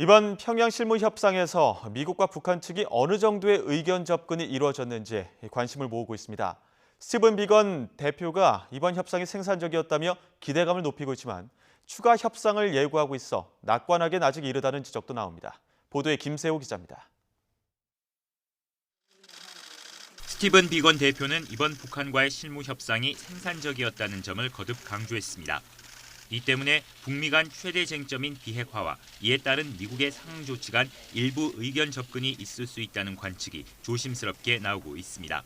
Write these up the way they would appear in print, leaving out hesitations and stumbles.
이번 평양 실무 협상에서 미국과 북한 측이 어느 정도의 의견 접근이 이루어졌는지 관심을 모으고 있습니다. 스티븐 비건 대표가 이번 협상이 생산적이었다며 기대감을 높이고 있지만 추가 협상을 예고하고 있어 낙관하기엔 아직 이르다는 지적도 나옵니다. 보도에 김세호 기자입니다. 스티븐 비건 대표는 이번 북한과의 실무 협상이 생산적이었다는 점을 거듭 강조했습니다. 이 때문에 북미 간 최대 쟁점인 비핵화와 이에 따른 미국의 상응 조치 간 일부 의견 접근이 있을 수 있다는 관측이 조심스럽게 나오고 있습니다.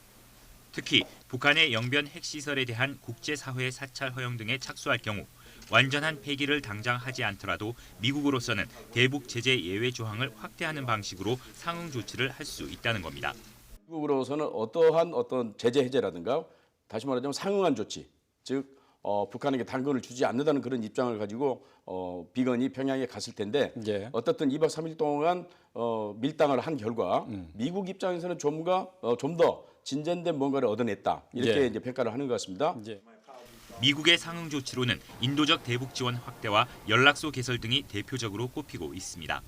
특히 북한의 영변 핵시설에 대한 국제사회의 사찰 허용 등에 착수할 경우 완전한 폐기를 당장 하지 않더라도 미국으로서는 대북 제재 예외 조항을 확대하는 방식으로 상응 조치를 할 수 있다는 겁니다. 미국으로서는 어떠한 제재 해제라든가 다시 말하자면 상응한 조치, 즉 북한에게 당근을 주지 않는다는 그런 입장을 가지고 비건이 평양에 갔을 텐데 어떻든 2박 3일 동안 밀당을 한 결과 미국 입장에서는 좀 더 진전된 뭔가를 얻어냈다 이렇게 이제 평가를 하는 것 같습니다. 미국의 상응 조치로는 인도적 대북 지원 확대와 연락소 개설 등이 대표적으로 꼽히고 있습니다.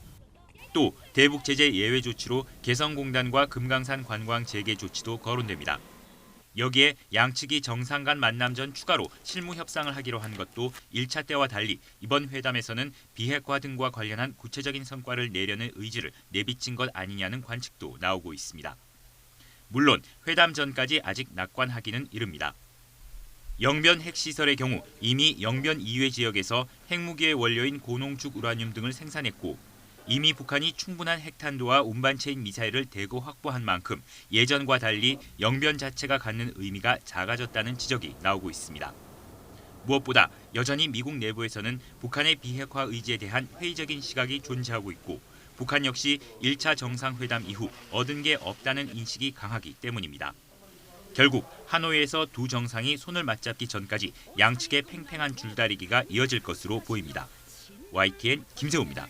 또 대북 제재 예외 조치로 개성공단과 금강산 관광 재개 조치도 거론됩니다. 여기에 양측이 정상 간 만남 전 추가로 실무 협상을 하기로 한 것도 1차 때와 달리 이번 회담에서는 비핵화 등과 관련한 구체적인 성과를 내려는 의지를 내비친 것 아니냐는 관측도 나오고 있습니다. 물론 회담 전까지 아직 낙관하기는 이릅니다. 영변 핵시설의 경우 이미 영변 이외 지역에서 핵무기의 원료인 고농축 우라늄 등을 생산했고 이미 북한이 충분한 핵탄두와 운반체인 미사일을 대거 확보한 만큼 예전과 달리 영변 자체가 갖는 의미가 작아졌다는 지적이 나오고 있습니다. 무엇보다 여전히 미국 내부에서는 북한의 비핵화 의지에 대한 회의적인 시각이 존재하고 있고 북한 역시 1차 정상회담 이후 얻은 게 없다는 인식이 강하기 때문입니다. 결국 하노이에서 두 정상이 손을 맞잡기 전까지 양측의 팽팽한 줄다리기가 이어질 것으로 보입니다. YTN 김세호입니다.